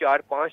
4-5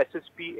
SSP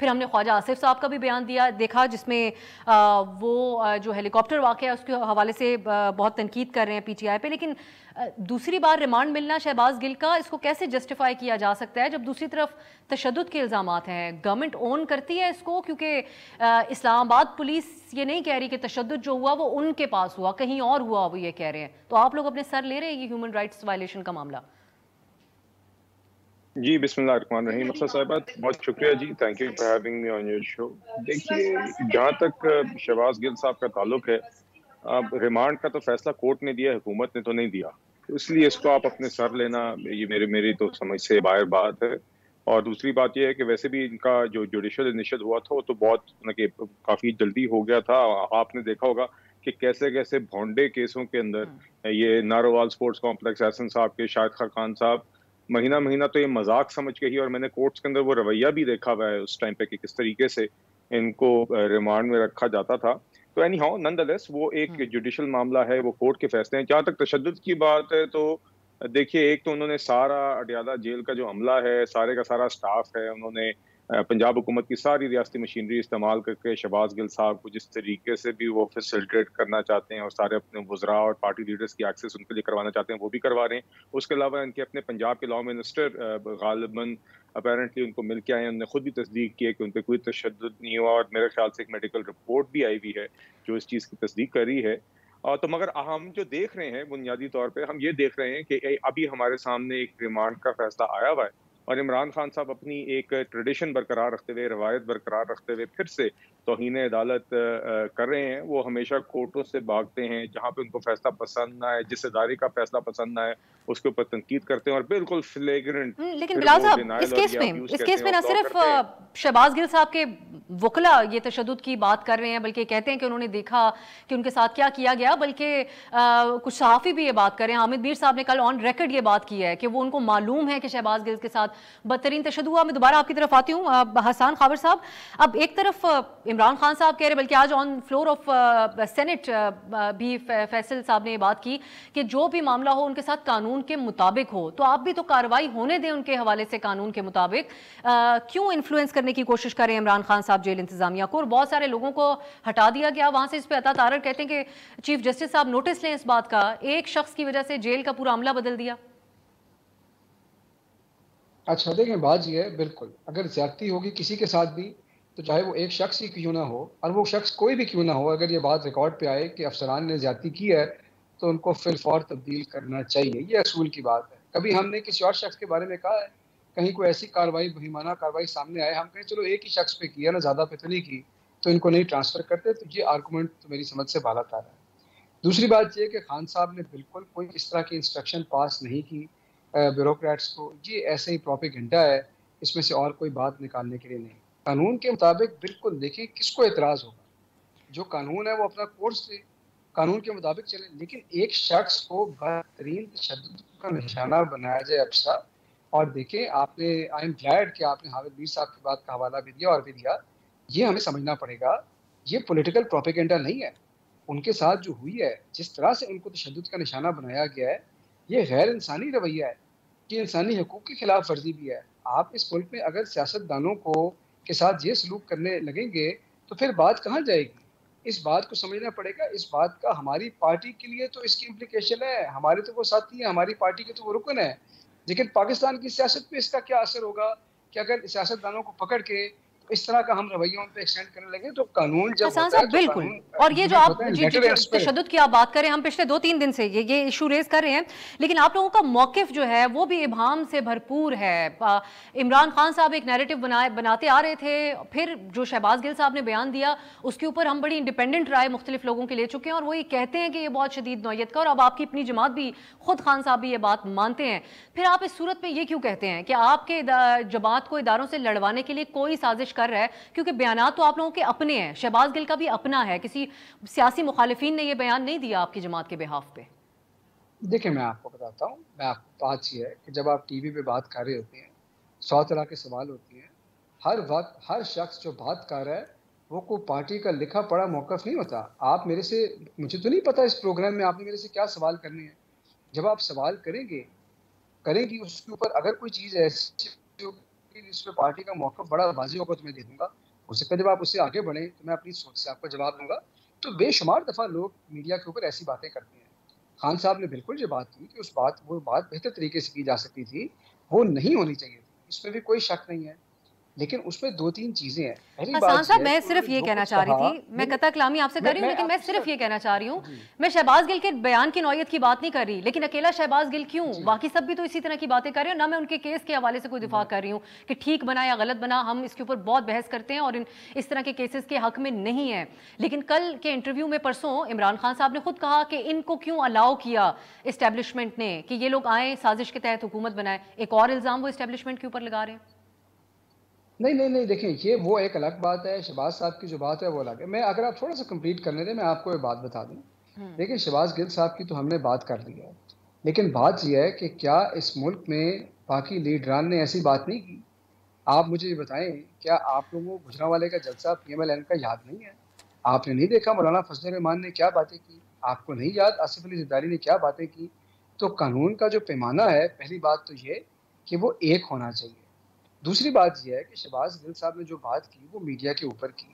پھر ہم نے خواجہ آصف صاحب کا بھی بیان دیکھا جس میں وہ جو ہیلی کاپٹر واقعہ ہے اس کے حوالے سے بہت تنقید کر رہے ہیں پی ٹی آئی پہ. لیکن دوسری بار ریمانڈ ملنا شہباز گل کا، اس کو کیسے جسٹیفائی کیا جا سکتا ہے جب دوسری طرف تشدد کے الزامات ہیں؟ گورنمنٹ اون کرتی ہے اس کو، کیونکہ اسلام آباد پولیس یہ نہیں کہہ رہی کہ تشدد جو ہوا وہ ان کے پاس ہوا، کہیں اور ہوا وہ یہ کہہ رہے ہیں. تو آپ لوگ اپنے سر لے رہے ہیں یہ ہیومن رائٹس وائلیشن کا معاملہ؟ جی بسم اللہ الرحمن الرحیم. افسر صاحبہ بہت شکریہ جی، thank you for having me on your show. دیکھیے جہاں تک شہباز گل صاحب کا تعلق ہے، اب ریمانڈ کا تو فیصلہ کورٹ نے دیا، حکومت نے تو نہیں دیا، اس لیے اس کو آپ اپنے سر لینا یہ میری تو سمجھ سے باہر بات ہے. اور دوسری بات یہ ہے کہ ویسے بھی ان کا جو جوڈیشل انیشل ہوا تھا وہ تو بہت کافی جلدی ہو گیا تھا. آپ نے دیکھا ہوگا کہ کیسے کیسے بھونڈے کیسوں کے اندر یہ ناروال سپورٹس کمپلیکس، احسن صاحب کے، شاہد خاقان صاحب، مہینہ تو یہ مذاق سمجھ کے ہی، اور میں نے کورٹس کے اندر وہ رویہ بھی دیکھا ہوا ہے اس ٹائم پہ کہ کس طریقے سے ان کو ریمانڈ میں رکھا جاتا تھا. تو اینی ہاؤ نن دا لیس وہ ایک جوڈیشل معاملہ ہے، وہ کورٹ کے فیصلے ہیں. جہاں تک تشدد کی بات ہے تو دیکھیے ایک تو انہوں نے سارا اڈیالہ جیل کا جو عملہ ہے، سارے کا سارا سٹاف ہے، انہوں نے پنجاب حکومت کی ساری ریاستی مشینری استعمال کر کے شہباز گل صاحب کو جس طریقے سے بھی وہ فیسلٹیٹ کرنا چاہتے ہیں اور سارے اپنے وزراء اور پارٹی لیڈرز کی ایکسیس ان کے لیے کروانا چاہتے ہیں وہ بھی کروا رہے ہیں. اس کے علاوہ ان کے اپنے پنجاب کے لاء منسٹر غالباً اپیرنٹلی ان کو مل کے آئے ہیں، انہوں نے خود بھی تصدیق کی ہے کہ ان پہ کوئی تشدد نہیں ہوا، اور میرے خیال سے ایک میڈیکل رپورٹ بھی آئی ہوئی ہے جو اس چیز کی تصدیق کر رہی ہے. تو مگر ہم جو دیکھ رہے ہیں بنیادی طور پہ ہم یہ دیکھ رہے ہیں کہ ابھی ہمارے سامنے ایک ریمانڈ کا فیصلہ آیا ہوا ہے، اور عمران خان صاحب اپنی ایک ٹریڈیشن برقرار رکھتے ہوئے، روایت برقرار رکھتے ہوئے پھر سے توہین عدالت کر رہے ہیں. وہ ہمیشہ کورٹوں سے بھاگتے ہیں، جہاں پہ ان کو فیصلہ پسند نہ آئے، جس ادارے کا فیصلہ پسند نہ آئے اس کے اوپر تنقید کرتے ہیں، اور بالکل فلیگرنٹ. لیکن بلال صاحب اس کیس میں نہ صرف شہباز گل صاحب کے وکلا یہ تشدد کی بات کر رہے ہیں، بلکہ کہتے ہیں کہ انہوں نے دیکھا کہ ان کے ساتھ کیا کیا گیا، بلکہ کچھ صحافی بھی یہ بات کر رہے ہیں. حامد میر صاحب نے کل آن ریکارڈ یہ بات کی ہے کہ وہ ان کو معلوم ہے کہ شہباز گل کے ساتھ بدترین تشدد ہوا. میں دوبارہ آپ کی طرف آتی ہوں حسان خاور صاحب. اب ایک طرف عمران خان صاحب کہہ رہے، بلکہ آج آن فلور آف سینٹ بھی فیصل صاحب نے یہ بات کی کہ جو بھی معاملہ ہو ان کے ساتھ قانون کے مطابق ہو، تو آپ بھی تو کارروائی ہونے دیں ان کے حوالے سے قانون کے مطابق. کیوں انفلوئنس کرنے کی کوشش کریں عمران خان صاحب جیل انتظامیہ کو؟ اور بہت سارے لوگوں کو ہٹا دیا گیا وہاں سے. اس پہ عطا تارڑ کہتے ہیں کہ چیف جسٹس صاحب نوٹس لیں اس بات کا، ایک شخص کی وجہ سے جیل کا پورا عملہ بدل دیا. اچھا دیکھیں بات یہ ہے، بالکل اگر زیادتی ہوگی کسی کے ساتھ بھی تو چاہے وہ ایک شخص ہی کیوں نہ ہو، اور وہ شخص کوئی بھی کیوں نہ ہو، اگر یہ بات ریکارڈ پہ آئے کہ افسران نے زیادتی کی ہے تو ان کو فی الفور تبدیل کرنا چاہیے. یہ اصول کی بات ہے. کبھی ہم نے کسی اور شخص کے بارے میں کہا ہے، کہیں کوئی ایسی کارروائی، بہیمانہ کارروائی سامنے آئے، ہم کہیں چلو ایک ہی شخص پہ کیا نا، زیادہ پہ تو نہیں کی، تو ان کو نہیں ٹرانسفر کرتے؟ تو یہ آرگومنٹ تو میری سمجھ سے بالا تار ہے. دوسری بات یہ کہ خان صاحب نے بالکل کوئی اس طرح کی انسٹرکشن پاس نہیں کی بیوروکریٹس کو. یہ ایسے ہی پروپیگنڈا ہے، اس میں سے اور کوئی بات نکالنے کے لیے نہیں. قانون کے مطابق بالکل دیکھیں کس کو اعتراض ہوگا، جو قانون ہے وہ اپنا کورس دے، قانون کے مطابق چلے. لیکن ایک شخص کو بدترین تشدد کا نشانہ بنایا جائے افسر. اور دیکھیں آپ نے، آئی ایم گلیڈ کہ آپ نے حامد میر صاحب کی بات کا حوالہ بھی دیا اور بھی دیا. یہ ہمیں سمجھنا پڑے گا یہ پولیٹیکل پروپیگنڈا نہیں ہے. ان کے ساتھ جو ہوئی ہے، جس طرح سے ان کو تشدد کا نشانہ بنایا گیا ہے، یہ غیر انسانی رویہ ہے، یہ انسانی حقوق کی خلاف ورزی بھی ہے. آپ اس ملک میں اگر سیاستدانوں کو کے ساتھ یہ سلوک کرنے لگیں گے تو پھر بات کہاں جائے گی؟ اس بات کو سمجھنا پڑے گا. اس بات کا ہماری پارٹی کے لیے تو اس کی امپلیکیشن ہے، ہمارے تو وہ ساتھی ہیں، ہماری پارٹی کے تو وہ رکن ہے. لیکن پاکستان کی سیاست پہ اس کا کیا اثر ہوگا کہ اگر سیاستدانوں کو پکڑ کے اس طرح کا ہم رویوں پہ ایکسٹینڈ کرنے لگے تو قانون جب ہوتا ہے تو بالکل. اور یہ جو آپ تشدد کی آپ بات کر رہے ہیں، ہم پچھلے 2-3 دن سے یہ ایشو ریز کر رہے ہیں، لیکن آپ لوگوں کا موقف جو ہے وہ بھی ابہام سے بھرپور ہے. عمران خان صاحب ایک نیریٹو بناتے آ رہے تھے، پھر جو شہباز گل صاحب نے بیان دیا اس کے اوپر ہم بڑی انڈیپینڈنٹ رائے مختلف لوگوں کے لے چکے ہیں، اور وہی کہتے ہیں کہ یہ بہت شدید نوعیت کا، اور اب آپ کی اپنی جماعت بھی، خود خان صاحب بھی یہ بات مانتے ہیں. پھر آپ اس صورت میں یہ کیوں کہتے ہیں کہ آپ کے جماعت کو اداروں سے لڑوانے کے لیے کوئی سازش کر رہا ہے؟ کیونکہ بیانات تو آپ لوگوں کے اپنے ہیں، شہباز گل کا بھی اپنا ہے، کسی سیاسی مخالفین نے یہ بیان نہیں دیا آپ کی جماعت کے بہاف پہ. دیکھیں میں آپ کو بتاتا ہوں، میں آپ کو بات یہ ہے کہ جب آپ ٹی وی پہ بات کر رہے ہوتے ہیں 100 طرح کے سوال ہوتے ہیں، ہر وقت ہر شخص جو بات کر رہا ہے وہ کوئی پارٹی کا لکھا پڑھا موقف نہیں ہوتا. آپ میرے سے، مجھے تو نہیں پتا اس پروگرام میں آپ نے میرے سے کیا سوال کرنے ہیں. جب آپ سوال کریں گی اس کے اوپر اگر کوئی چیز ایسی لیکن اس میں پارٹی کا موقف بڑا واضح ہوگا تو میں دے دوں گا. ہو سکتا ہے جب آپ اس سے آگے بڑھیں تو میں اپنی سوچ سے آپ کو جواب دوں گا. تو بے شمار دفعہ لوگ میڈیا کے اوپر ایسی باتیں کرتے ہیں. خان صاحب نے بالکل جو بات کی کہ وہ بات بہتر طریقے سے کی جا سکتی تھی, وہ نہیں ہونی چاہیے تھی, اس میں بھی کوئی شک نہیں ہے. لیکن اس میں دو تین چیزیں ہیں. پہلی حسان بات صاحب یہ میں صرف یہ کہنا چاہ رہی تھی, میں قطع کلامی آپ سے کر رہی ہوں, لیکن میں صرف یہ کہنا چاہ رہی ہوں, میں شہباز گل کے بیان کی نوعیت کی بات نہیں کر رہی, لیکن اکیلا شہباز گل کیوں, باقی سب بھی تو اسی طرح کی باتیں کر رہے ہیں. نہ میں ان کے کیس کے حوالے سے کوئی دفاع کر رہی ہوں کہ ٹھیک بنا یا غلط بنا, ہم اس کے اوپر بہت بحث کرتے ہیں اور اس طرح کے کیسز کے حق میں نہیں ہیں. لیکن کل کے انٹرویو میں پرسوں عمران خان صاحب نے خود کہا کہ ان کو کیوں الاؤ کیا اسٹیبلشمنٹ نے کہ یہ لوگ آئیں سازش کے تحت حکومت بنائیں. ایک اور الزام وہ اسٹیبلشمنٹ کے اوپر لگا رہے ہیں. نہیں دیکھیں, یہ وہ ایک الگ بات ہے. شہباز صاحب کی جو بات ہے وہ الگ ہے. میں اگر آپ تھوڑا سا کمپلیٹ کرنے دیں, میں آپ کو یہ بات بتا دوں. دیکھیں, شہباز گل صاحب کی تو ہم نے بات کر لی ہے, لیکن بات یہ ہے کہ کیا اس ملک میں باقی لیڈران نے ایسی بات نہیں کی؟ آپ مجھے یہ بتائیں, کیا آپ لوگوں کو گجرانوالے کا جلسہ پی ایم ایل این کا یاد نہیں ہے؟ آپ نے نہیں دیکھا مولانا فضل الرحمان نے کیا باتیں کی؟ آپ کو نہیں یاد آصف علی زرداری نے کیا باتیں کی؟ تو قانون کا جو پیمانہ ہے, پہلی بات تو یہ کہ وہ ایک ہونا چاہیے. دوسری بات یہ ہے کہ شہباز گل صاحب نے جو بات کی وہ میڈیا کے اوپر کی,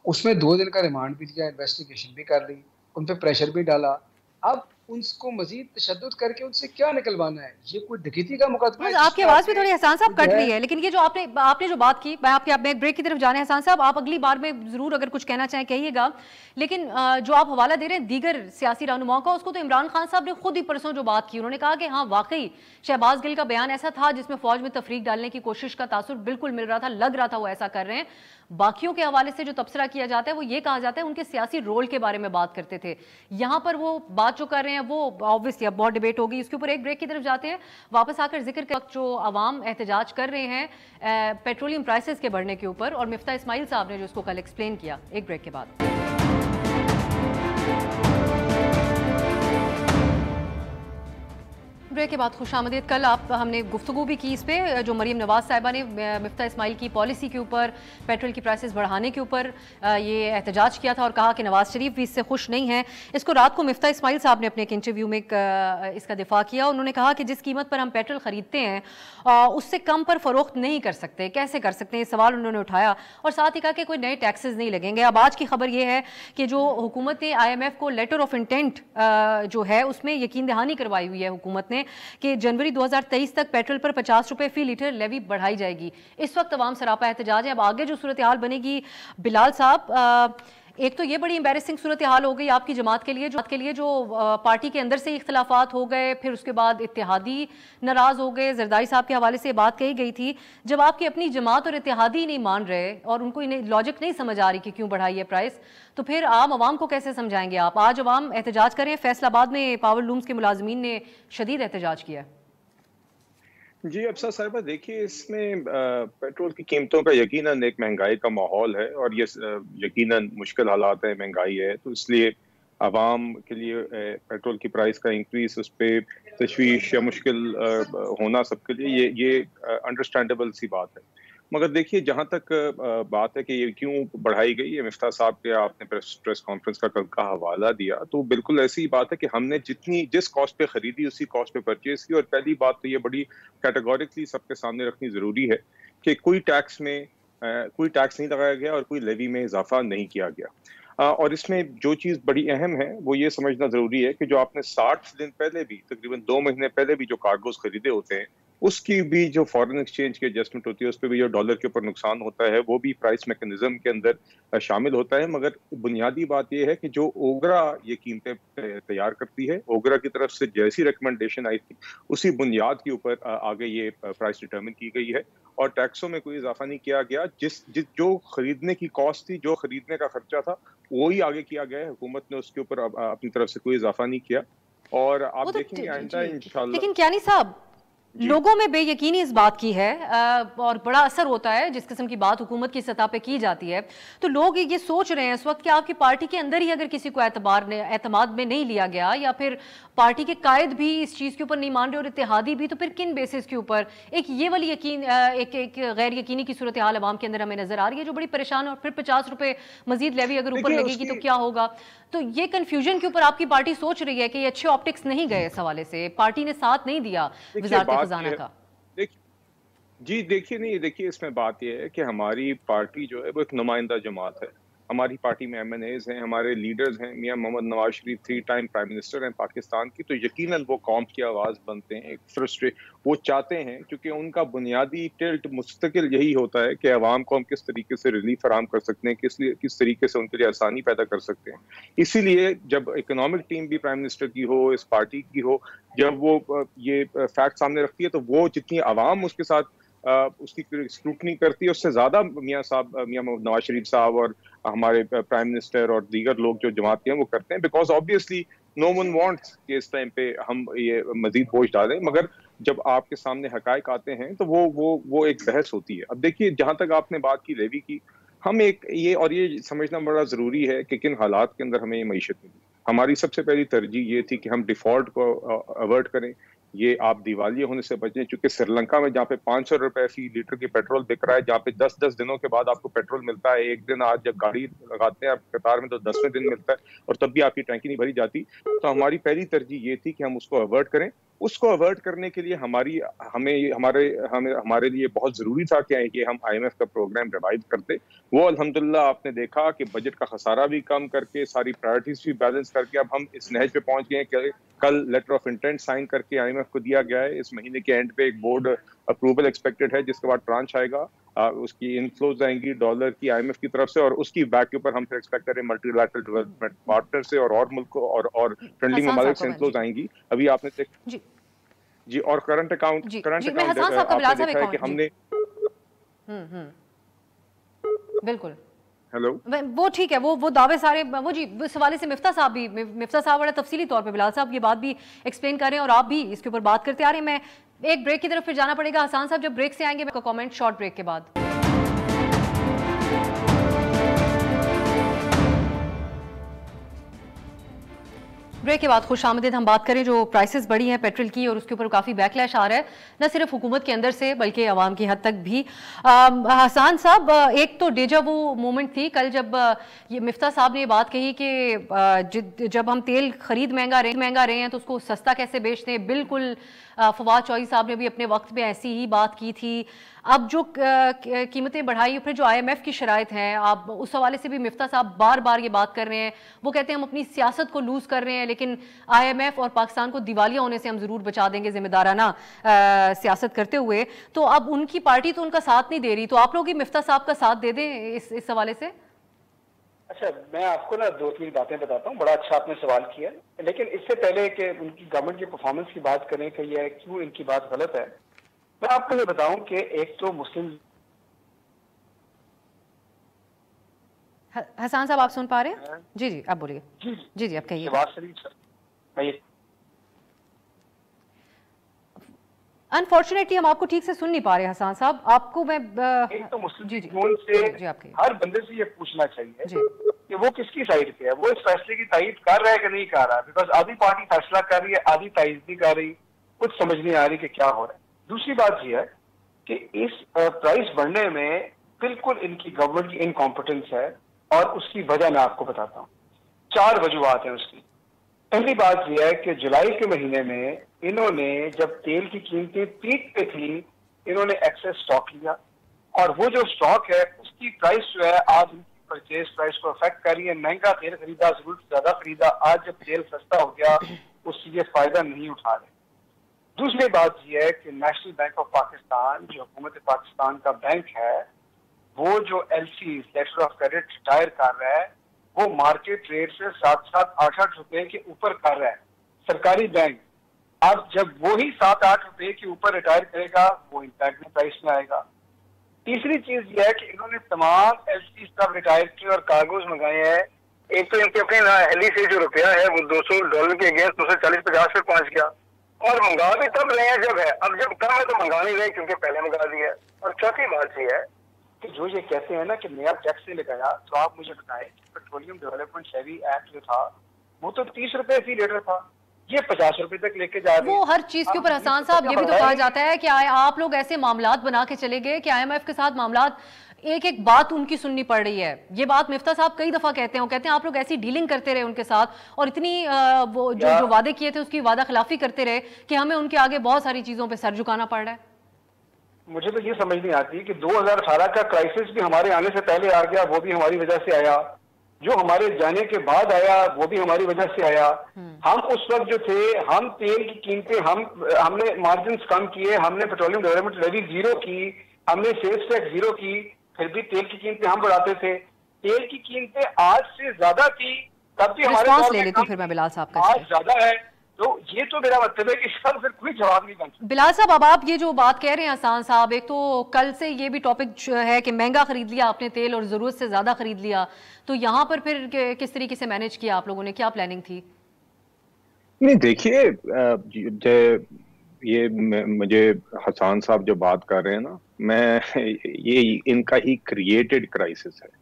اس میں 2 دن کا ریمانڈ بھی دیا, انویسٹیگیشن بھی کر لی, ان پہ پریشر بھی ڈالا. اب ان کو مزید تشدد کر کے ان سے کیا نکلوانا ہے؟ یہ کوئی ڈکیتی کا مقدمہ ہے؟ آپ کی آواز بھی تھوڑی حسان صاحب کٹ رہی ہے, لیکن یہ جو آپ نے جو بات کی, میں آپ ایک بریک کی طرف جانے. حسان صاحب آپ اگلی بار میں ضرور اگر کچھ کہنا چاہیں کہیے گا, لیکن جو آپ حوالہ دے رہے ہیں دیگر سیاسی رہنماؤں کا, اس کو تو عمران خان صاحب نے خود ہی پرسوں جو بات کی, انہوں نے کہا کہ ہاں واقعی شہباز گل کا بیان ایسا تھا جس میں فوج میں تفریق ڈالنے کی کوشش کا تاثر بالکل مل رہا تھا, لگ رہا تھا وہ ایسا کر رہے ہیں. باقیوں کے حوالے سے جو تبصرہ کیا جاتا ہے وہ یہ کہا جاتا ہے ان کے سیاسی رول کے بارے میں بات کرتے تھے. یہاں پر وہ بات جو کر رہے ہیں وہ obviously اب بہت ڈیبیٹ ہوگی, اس کے اوپر ایک بریک کی طرف جاتے ہیں. واپس آ کر ذکر کے وقت جو عوام احتجاج کر رہے ہیں پیٹرولیم پرائسز کے بڑھنے کے اوپر, اور مفتاح اسماعیل صاحب نے جو اس کو کل ایکسپلین کیا, ایک بریک کے بعد. بریک کے بعد خوش آمدید. کل ہم نے گفتگو بھی کی اس پہ, جو مریم نواز صاحبہ نے مفتاح اسماعیل کی پالیسی کے اوپر, پیٹرول کی پرائسز بڑھانے کے اوپر یہ احتجاج کیا تھا اور کہا کہ نواز شریف بھی اس سے خوش نہیں ہیں. اس کو رات کو مفتاح اسماعیل صاحب نے اپنے ایک انٹرویو میں اس کا دفاع کیا. انہوں نے کہا کہ جس قیمت پر ہم پیٹرول خریدتے ہیں اس سے کم پر فروخت نہیں کر سکتے, کیسے کر سکتے ہیں, یہ سوال انہوں نے اٹھایا. اور ساتھ ہی کہا کہ کوئی نئے ٹیکسز نہیں لگیں گے. اب آج کی خبر یہ ہے کہ جو حکومت نے آئی ایم ایف کو لیٹر آف انٹینٹ جو ہے اس میں یقین دہانی کروائی ہوئی ہے حکومت نے کہ جنوری 2023 تک پیٹرول پر 50 روپے فی لیٹر لیوی بڑھائی جائے گی. اس وقت عوام سراپا احتجاج ہے. اب آگے جو صورتحال بنے گی بلال صاحب, ایک تو یہ بڑی امبیرسنگ صورتحال ہو گئی آپ کی جماعت کے لیے جو پارٹی کے اندر سے اختلافات ہو گئے, پھر اس کے بعد اتحادی ناراض ہو گئے. زرداری صاحب کے حوالے سے بات کہی گئی تھی, جب آپ کی اپنی جماعت اور اتحادی نہیں مان رہے اور ان کو لاجک نہیں سمجھ آ رہی کہ کیوں بڑھائی ہے پرائس, تو پھر عام عوام کو کیسے سمجھائیں گے آپ؟ آج عوام احتجاج کریں. فیصل آباد میں پاور لومز کے ملازمین نے شدید احتجاج کیا ہے. جی افسر صاحبہ, دیکھیے اس میں پیٹرول کی قیمتوں کا یقیناً ایک مہنگائی کا ماحول ہے, اور یہ یقیناً مشکل حالات ہے, مہنگائی ہے, تو اس لیے عوام کے لیے پیٹرول کی پرائس کا انکریز, اس پہ تشویش یا مشکل ہونا سب کے لیے یہ انڈرسٹینڈیبل سی بات ہے. مگر دیکھیے جہاں تک بات ہے کہ یہ کیوں بڑھائی گئی ہے, مفتاح صاحب کے آپ نے پریس کانفرنس کا کل کا حوالہ دیا, تو بالکل ایسی ہی بات ہے کہ ہم نے جس کاسٹ پہ خریدی اسی کاسٹ پہ پرچیز کی. اور پہلی بات تو یہ بڑی کیٹیگورکلی سب کے سامنے رکھنی ضروری ہے کہ کوئی ٹیکس نہیں لگایا گیا اور کوئی لیوی میں اضافہ نہیں کیا گیا. اور اس میں جو چیز بڑی اہم ہے وہ یہ سمجھنا ضروری ہے کہ جو آپ نے 60 دن پہلے بھی, تقریباً 2 مہینے پہلے بھی جو کارگوز خریدے ہوتے ہیں, اس کی بھی جو فارن ایکسچینج کی ایڈجسٹمنٹ ہوتی ہے, اس پہ بھی جو ڈالر کے اوپر نقصان ہوتا ہے وہ بھی پرائس میکنزم کے اندر شامل ہوتا ہے. مگر بنیادی بات یہ ہے کہ جو اوگرا یہ قیمتیں تیار کرتی ہے, اوگرا کی طرف سے جیسی ریکمنڈیشن آئی تھی اسی بنیاد کے اوپر آگے یہ پرائس ڈٹرمن کی گئی ہے, اور ٹیکسوں میں کوئی اضافہ نہیں کیا گیا. جو خریدنے کی کاسٹ تھی, جو خریدنے کا خرچہ تھا, وہی آگے کیا گیا ہے. حکومت نے اس کے اوپر اپنی طرف سے کوئی اضافہ نہیں کیا. اور آپ دیکھیں گے آئندہ انشاءاللہ. لیکن کیانی صاحب, لوگوں میں بے یقینی اس بات کی ہے اور بڑا اثر ہوتا ہے جس قسم کی بات حکومت کی سطح پہ کی جاتی ہے, تو لوگ یہ سوچ رہے ہیں اس وقت کہ آپ کی پارٹی کے اندر ہی اگر کسی کو اعتماد میں نہیں لیا گیا, یا پھر پارٹی کے قائد بھی اس چیز کے اوپر نہیں مان رہے اور اتحادی بھی, تو پھر کن بیسس کے اوپر ایک یہ والی ایک غیر یقینی کی صورتحال عوام کے اندر ہمیں نظر آ رہی ہے جو بڑی پریشان. اور پھر 50 روپے مزید لیوی اگر اوپر لگے گی تو کیا ہوگا؟ تو یہ کنفیوژن کے اوپر آپ کی پارٹی سوچ رہی ہے کہ یہ اچھے آپٹکس نہیں گئے, اس حوالے سے پارٹی نے ساتھ نہیں دیا وزارت خزانہ کا. جی دیکھیے نہیں، دیکھیے اس میں بات یہ ہے کہ ہماری پارٹی جو ہے وہ ایک نمائندہ جماعت ہے. ہماری پارٹی میں MNAs ہیں، ہمارے لیڈرز ہیں. میاں محمد Nawaz Sharif 3 time prime minister ہیں پاکستان کی، تو یقیناً وہ قوم کی آواز بنتے ہیں. وہ چاہتے ہیں، کیونکہ ان کا بنیادی ٹلٹ مستقل یہی ہوتا ہے کہ عوام کو ہم کس طریقے سے ریلیف فراہم کر سکتے ہیں، کس طریقے سے ان کے لیے آسانی پیدا کر سکتے ہیں. اسی لیے جب اکنامک ٹیم بھی پرائم منسٹر کی ہو، اس پارٹی کی ہو، جب وہ یہ فیکٹ سامنے رکھتی ہے، تو وہ جتنی عوام اس کے ساتھ اس کی اسکروٹنی کرتی ہے، اس سے زیادہ میاں محمد نواز شریف صاحب اور ہمارے پرائم منسٹر اور دیگر لوگ جو جماعت کے ہیں وہ کرتے ہیں. Because obviously no one wants کہ اس ٹائم پہ ہم یہ مزید بوجھ ڈالیں، مگر جب آپ کے سامنے حقائق آتے ہیں تو وہ ایک بحث ہوتی ہے. اب دیکھیے، جہاں تک آپ نے بات کی لیوی کی، ہم یہ سمجھنا بڑا ضروری ہے کہ کن حالات کے اندر ہمیں یہ معیشت ملی. ہماری سب سے پہلی ترجیح یہ تھی کہ ہم ڈیفالٹ کو اوائڈ کریں. یہ آپ دیوالیہ ہونے سے بچیں، چونکہ سری لنکا میں جہاں پہ 500 روپے فی لیٹر کی پیٹرول بک رہا ہے، جہاں پہ 10 دنوں کے بعد آپ کو پیٹرول ملتا ہے. ایک دن آج جب گاڑی لگاتے ہیں آپ قطار میں تو 10ویں دن ملتا ہے، اور تب بھی آپ کی ٹینکی نہیں بھری جاتی. تو ہماری پہلی ترجیح یہ تھی کہ ہم اس کو اوائڈ کریں. اس کو اوائڈ کرنے کے لیے ہمارے لیے بہت ضروری تھا کہ ہم IMF کا پروگرام ریوائو کرتے. وہ الحمدللہ آپ نے دیکھا کہ بجٹ کا خسارہ بھی کم کر کے، ساری پرائرٹیز بھی بیلنس کر کے اب ہم اس نہج پہ پہنچ گئے ہیں کہ کل لیٹر آف انٹینٹ سائن کر کے IMF کو دیا گیا ہے. اس مہینے کے اینڈ پہ ایک بورڈ اپروول ایکسپیکٹڈ ہے، جس کے بعد ٹرانچ آئے گا. اس کی انفلوز آئیں گی ڈالر کی IMF کی طرف سے، اور اس کی بیک کے اوپر ہم پھر ایکسپیکٹ کریں ملٹی لیٹرل ڈیولپمنٹ پارٹنر سے اور ملکوں اور فرینڈلی ممالک سے انفلوز آئیں گی. ابھی آپ نے جی اور کرنٹ اکاؤنٹ آپ نے دیکھا ہے کہ ہم نے بالکل ہیلو وہ ٹھیک ہے، وہ دعوے سارے وہ جی اس حوالے سے مفتاح صاحب بڑا تفصیلی طور پہ بلال صاحب یہ بات بھی ایکسپلین کر رہے ہیں اور آپ بھی اس کے اوپر بات کرتے آ رہے ہیں. میں ایک بریک کی طرف پھر جانا پڑے گا. حسان صاحب جب بریک سے آئیں گے میں کامنٹ شارٹ بریک کے بعد. بریک کے بعد خوش آمدید. ہم بات کریں جو پرائسز بڑھی ہیں پیٹرول کی اور اس کے اوپر کافی بیک لیش آ رہا ہے، نہ صرف حکومت کے اندر سے بلکہ عوام کی حد تک بھی. حسان صاحب، ایک تو ڈیجا وہ مومنٹ تھی کل جب یہ مفتاح صاحب نے یہ بات کہی کہ جب ہم تیل خرید مہنگا رہے ہیں تو اس کو سستا کیسے بیچتے ہیں. بالکل فواد چوہدری صاحب نے بھی اپنے وقت میں ایسی ہی بات کی تھی. اب جو قیمتیں بڑھائی، پھر جو IMF کی شرائط ہیں، آپ اس حوالے سے بھی مفتاح صاحب بار بار یہ بات کر رہے ہیں. وہ کہتے ہیں ہم اپنی سیاست کو لوز کر رہے ہیں، لیکن IMF اور پاکستان کو دیوالیہ ہونے سے ہم ضرور بچا دیں گے ذمہ دارانہ سیاست کرتے ہوئے. تو اب ان کی پارٹی تو ان کا ساتھ نہیں دے رہی، تو آپ لوگ ہی مفتاح صاحب کا ساتھ دے دیں اس حوالے سے. اچھا، میں آپ کو 2-3 باتیں بتاتا ہوں. بڑا اچھا آپ نے سوال کیا، لیکن اس سے پہلے کہ ان کی گورنمنٹ کی پرفارمنس کی بات کریں کہ یہ کیوں ان کی بات غلط ہے، میں آپ کو یہ بتاؤں کہ ایک تو مسلم. حسان صاحب آپ سن پا رہے ہیں؟ جی آپ بولیے. جی آپ کہیے. شہباز شریف سر، انفارچونیٹلی ہم آپ کو ٹھیک سے سن نہیں پا رہے. حسان صاحب آپ کو میں ایک تو مسلم سے ہر بندے سے یہ پوچھنا چاہیے کہ وہ کس کی سائڈ پہ ہے، وہ اس فیصلے کی تائید کر رہا ہے کہ نہیں کر رہا. بیکاز آدھی پارٹی فیصلہ کر رہی ہے، آدھی تائید نہیں کر رہی، کچھ سمجھ نہیں آ رہی کہ کیا ہو رہا ہے. دوسری بات یہ ہے کہ اس پرائس بڑھنے میں بالکل ان کی گورنمنٹ کی انکمپیٹنس ہے، اور اس کی وجہ میں آپ کو بتاتا ہوں. 4 وجوہات ہیں اس کی. پہلی بات یہ ہے کہ جولائی کے مہینے میں انہوں نے جب تیل کی قیمتیں پیک پہ تھی، انہوں نے ایکسس سٹاک لیا، اور وہ جو سٹاک ہے اس کی پرائس جو ہے آج ان کی پرچیز پرائس کو افیکٹ کر رہی ہے. مہنگا تیل خریدا، ضرورت سے زیادہ خریدا، آج جب تیل سستا ہو گیا اس سے یہ فائدہ نہیں اٹھا رہے. دوسری بات یہ ہے کہ نیشنل بینک آف پاکستان جو حکومت پاکستان کا بینک ہے، وہ جو LC letter of credit retire کر رہا ہے وہ مارکیٹ ریٹ سے 7-8 روپے کے اوپر کر رہا ہے. سرکاری بینک اب جب وہی 7-8 روپے کے اوپر ریٹائر کرے گا وہ امپیکٹ میں پرائس میں آئے گا. تیسری چیز یہ ہے کہ انہوں نے تمام LC سب ریٹائر کیے اور کارگوز منگائے ہیں. ایک تو ان کے اپنے ہیلی سے جو روپیہ ہے وہ $200 کے اگینسٹ 240-50 پہ پہنچ گیا، اور منگا بھی تب رہے ہیں جب ہے. اب جب کم ہے تو منگا نہیں رہے کیونکہ پہلے منگا دیا ہے. اور چوتھی بات یہ ہے کہ جو یہ کہتے ہیں نا کہ نیا ٹیکس نہیں لگایا، تو آپ مجھے بتائیں کہ پیٹرولیم ڈیولپمنٹ لیوی ایکٹ جو تھا وہ تو 30 روپے فی لیٹر تھا، یہ 50 روپے تک لے کے جا رہے ہیں. وہ ہر چیز کے اوپر حسان صاحب یہ بھی تو کہا جاتا ہے کہ آپ لوگ ایسے معاملات بنا کے چلے گئے کہ IMF کے ساتھ معاملات ایک بات ان کی سننی پڑ رہی ہے. یہ بات مفتاح صاحب کئی دفعہ کہتے ہیں، وہ کہتے ہیں آپ لوگ ایسی ڈیلنگ کرتے رہے ان کے ساتھ، اور اتنی وہ جو وعدے کیے تھے اس کی وعدہ خلافی کرتے رہے کہ ہمیں ان کے آگے بہت ساری چیزوں پہ سر جھکانا پڑ رہا ہے. مجھے تو یہ سمجھ نہیں آتی کہ 2018 کا کرائسس بھی ہمارے آنے سے پہلے آ گیا، وہ بھی ہماری وجہ سے آیا، جو ہمارے جانے کے بعد آیا وہ بھی ہماری وجہ سے آیا. ہم اس وقت جو تھے، ہم تیل کی قیمتیں ہم نے مارجنز کم کیے، ہم نے پیٹرولیم ڈیولپمنٹ لیوی زیرو کی، ہم نے سیلز ٹیکس زیرو کی، پھر بھی تیل کی قیمتیں ہم بڑھاتے تھے. تیل کی قیمتیں آج سے زیادہ تھی تب بھی ہمارے رسپانس لے لیتی ہوں پھر میں بلال صاحب کا. آج زیادہ ہے، تو یہ تو میرا مطلب ہے کہ اس کا پھر کوئی جواب نہیں بن سکتا. بلال صاحب اب آپ یہ جو بات کہہ رہے ہیں احسان صاحب، ایک تو کل سے یہ بھی ٹاپک ہے کہ مہنگا خرید لیا آپ نے تیل اور ضرورت سے زیادہ خرید لیا، تو یہاں پر پھر کس طریقے سے مینیج کیا آپ لوگوں نے، کیا پلاننگ تھی؟ نہیں دیکھیے، یہ مجھے حسان صاحب جو بات کر رہے ہیں نا، میں یہ ان کا ہی کریٹڈ کرائسس ہے.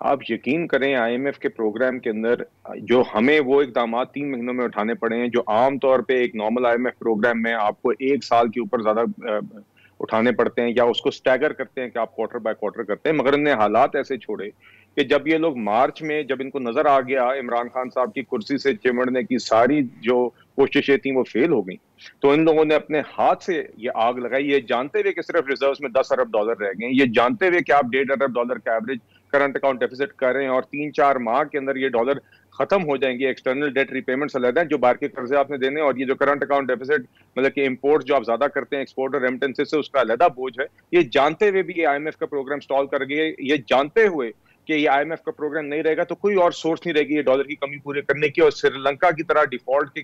آپ یقین کریں آئی ایم ایف کے پروگرام کے اندر جو ہمیں وہ اقدامات 3 مہینوں میں اٹھانے پڑے ہیں جو عام طور پہ ایک normal I M F program میں آپ کو 1 سال کے اوپر زیادہ اٹھانے پڑتے ہیں، یا اس کو سٹیگر کرتے ہیں کہ آپ کوارٹر بائی کوارٹر کرتے ہیں. مگر انہیں حالات ایسے چھوڑے کہ جب یہ لوگ مارچ میں جب ان کو نظر آ گیا عمران خان صاحب کی کرسی سے چمڑنے کی ساری جو کوششیں تھیں وہ فیل ہو گئیں، تو ان لوگوں نے اپنے ہاتھ سے یہ آگ لگائی، یہ جانتے ہوئے کہ صرف ریزروز میں $10 ارب رہ گئے ہیں، یہ جانتے ہوئے کہ آپ $1.5 ارب کا ایوریج کرنٹ اکاؤنٹ ڈیفیسٹ کر رہے ہیں اور 3-4 ماہ کے اندر یہ ڈالر ختم ہو جائیں گے. ایکسٹرنل ڈیٹ ری پیمنٹس علیحدہ ہیں جو باہر کے قرضے آپ نے دینے، اور یہ جو کرنٹ اکاؤنٹ ڈیفیسٹ مطلب کہ امپورٹ جو آپ زیادہ کرتے ہیں ایکسپورٹ اور ریمیٹنسز سے، اس کا علیحدہ بوجھ ہے. یہ جانتے ہوئے بھی یہ آئی ایم ایف کا پروگرام سٹال کر گئے، یہ جانتے ہوئے کہ یہ آئی ایم ایف کا پروگرام نہیں رہے گا تو کوئی اور سورس نہیں رہے گی یہ ڈالر کی کمی پورے کرنے کی، اور سری لنکا کی طرح ڈیفالٹ کی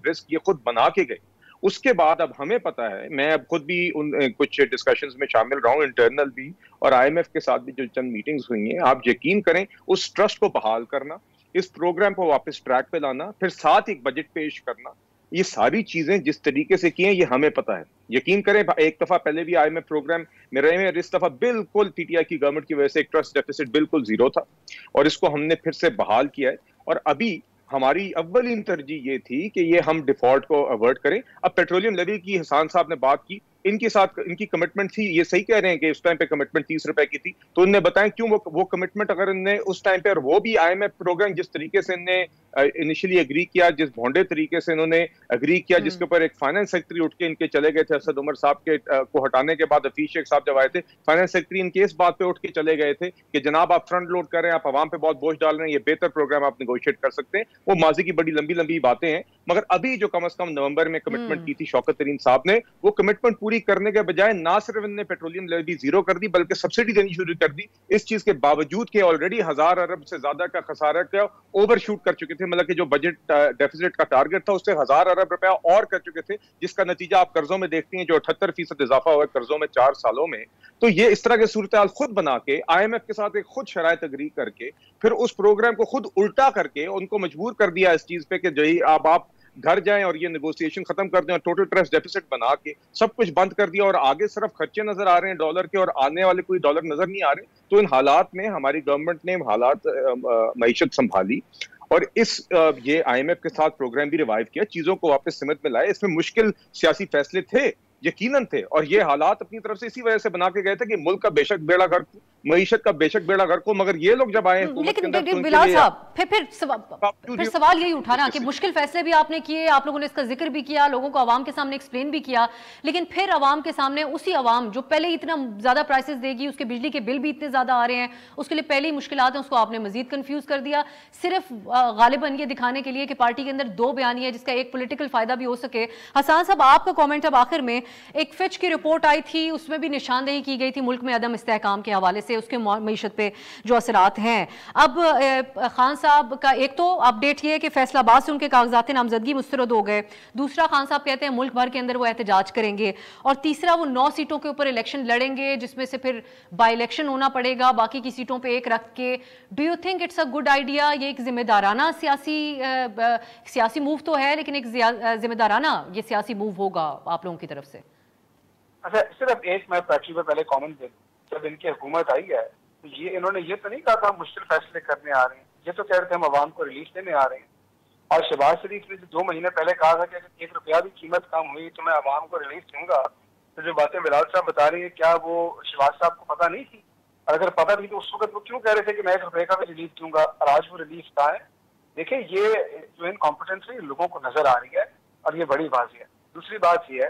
رسک یہ خود بنا کے گئے. اس کے بعد اب ہمیں پتا ہے، میں اب خود بھی ان کچھ ڈسکشنز میں شامل رہا ہوں انٹرنل بھی، اور آئی ایم ایف کے ساتھ بھی جو چند میٹنگز ہوئی ہیں، آپ یقین کریں اس ٹرسٹ کو بحال کرنا، اس پروگرام کو واپس ٹریک پہ لانا، پھر ساتھ ایک بجٹ پیش کرنا، یہ ساری چیزیں جس طریقے سے کی ہیں یہ ہمیں پتا ہے. یقین کریں ایک دفعہ پہلے بھی آئی ایم ایف پروگرام میں رہے ہیں، اس دفعہ بالکل پی ٹی آئی کی گورنمنٹ کی وجہ سے ایک ٹرسٹ ڈیفیسٹ بالکل زیرو تھا، اور اس کو ہم نے پھر سے بحال کیا ہے. اور ابھی ہماری اولین ترجیح یہ تھی کہ یہ ہم ڈیفالٹ کو اوائڈ کریں. اب پیٹرولیم لیوی کی حسان صاحب نے بات کی، ان کے ساتھ ان کی کمٹمنٹ تھی، یہ صحیح کہہ رہے ہیں کہ اس ٹائم پہ کمٹمنٹ 30 روپے کی تھی، تو انہیں بتائیں کیوں وہ کمٹمنٹ اگر ان نے اس ٹائم پہ، اور وہ بھی آئی ایم ایف پروگرام جس طریقے سے ان نے انیشلی اگری کیا، جس بھونڈے طریقے سے انہوں نے اگری کیا، جس کے اوپر ایک فائنانس سیکرٹری اٹھ کے ان کے چلے گئے تھے اسد عمر صاحب کے کو ہٹانے کے بعد، حفیظ شیخ صاحب جب آئے تھے فائنانس سیکرٹری ان کے اس بات پہ اٹھ کے چلے گئے تھے کہ جناب آپ فرنٹ لوڈ کر رہے ہیں، آپ عوام پہ بہت بوجھ ڈال رہے ہیں، یہ بہتر پروگرام آپ نیگوشیٹ کر سکتے ہیں. وہ ماضی کی بڑی لمبی لمبی باتیں ہیں، مگر ابھی جو کم از کم نومبر میں کمٹمنٹ کی تھی شوکت ترین صاحب نے، وہ کمٹمنٹ پوری کرنے کے بجائے نہ صرف ان نے پیٹرولیم لیوی زیرو کر دی بلکہ سبسڈی دینی شروع کر دی. اس چیز کے باوجود کہ آلریڈی 1000 ارب سے زیادہ کا خسارہ کیا اوور شوٹ کر چکے تھے، مطلب کہ جو بجٹ ڈیفیسٹ کا ٹارگٹ تھا اس سے 1000 ارب روپیہ اور کر چکے تھے، جس کا نتیجہ آپ قرضوں میں دیکھتے ہیں جو 78% اضافہ ہوا ہے قرضوں میں 4 سالوں میں. تو یہ اس طرح کی صورتحال خود بنا کے آئی ایم ایف کے ساتھ ایک خود شرائط اگری کر کے پھر اس پروگرام کو خود الٹا کر کے ان کو مجبور کر دیا اس چیز پہ کہ جو آپ گھر جائیں اور یہ نیگوسیشن ختم کر دیں، اور ٹوٹل ٹریس ڈیفیسٹ بنا کے سب کچھ بند کر دیا، اور آگے صرف خرچے نظر آ رہے ہیں ڈالر کے اور آنے والے کوئی ڈالر نظر نہیں آ رہے. تو ان حالات میں ہماری گورنمنٹ نے حالات معیشت سنبھالی، اور یہ آئی ایم ایف کے ساتھ پروگرام بھی ریوائیو کیا، چیزوں کو واپس سمت میں لائے. اس میں مشکل سیاسی فیصلے تھے، یقیناً تھے، اور یہ حالات اپنی طرف سے اسی وجہ سے بنا کے گئے تھے کہ ملک کا بے شک بیڑا غرق ہو، معیشت کا بے شک بیڑا غرق ہو. مگر یہ لوگ جب آئے لیکن بلال صاحب پھر سوال یہی اٹھا نا کہ مشکل فیصلے بھی آپ نے کیے، آپ لوگوں نے اس کا ذکر بھی کیا، لوگوں کو عوام کے سامنے ایکسپلین بھی کیا، لیکن پھر عوام کے سامنے اسی عوام جو پہلے اتنا زیادہ پرائسز دے گی، اس کے بجلی کے بل بھی اتنے زیادہ آ رہے ہیں، اس کے لیے پہلے ہی مشکلات ہیں، اس کو آپ نے مزید کنفیوز کر دیا صرف غالباً یہ دکھانے کے لیے کہ پارٹی کے اندر 2 بیانیہ ہے جس کا ایک پولیٹیکل فائدہ بھی ہو سکے. حسان صاحب آپ کا کامنٹ اب آخر میں، ایک فچ کی رپورٹ آئی تھی اس میں بھی نشاندہی کی گئی تھی ملک میں عدم استحکام کے حوالے سے، اس کے معیشت پہ جو اثرات ہیں. اب خان صاحب کا ایک تو اپڈیٹ یہ ہے کہ فیصلہ آباد سے ان کے کاغذات نامزدگی مسترد ہو گئے، دوسرا خان صاحب کہتے ہیں ملک بھر کے اندر وہ احتجاج کریں گے، اور تیسرا وہ 9 سیٹوں کے اوپر الیکشن لڑیں گے جس میں سے پھر بائی الیکشن ہونا پڑے گا باقی کی سیٹوں پہ ایک رکھ کے. Do you think it's a good idea? یہ ایک ذمہ دارانہ سیاسی موو تو ہے، لیکن ایک ذمہ دارانہ یہ سیاسی موو ہوگا آپ لوگوں کی طرف سے؟ اچھا صرف ایک میں پیٹری پہ پہلے کامنٹ دے دوں، جب ان کی حکومت آئی ہے تو انہوں نے یہ تو نہیں کہا تھا ہم مشکل فیصلے کرنے آ رہے ہیں، یہ تو کہہ رہے تھے ہم عوام کو ریلیف دینے آ رہے ہیں. اور شہباز شریف نے 2 مہینے پہلے کہا تھا کہ اگر 1 روپیہ بھی قیمت کم ہوئی تو میں عوام کو ریلیف دوں گا. تو جو باتیں بلال صاحب بتا رہی ہیں کیا وہ شہباز صاحب کو پتہ نہیں تھی؟ اور اگر پتہ تھی تو اس وقت وہ کیوں کہہ رہے تھے کہ میں 1 روپے کا بھی ریلیف دوں گا، اور آج وہ ریلیف کہاں ہے؟ دیکھیں یہ جو انکمپیٹنسی لوگوں کو نظر آ رہی ہے اور یہ بڑی واضح ہے. دوسری بات یہ ہے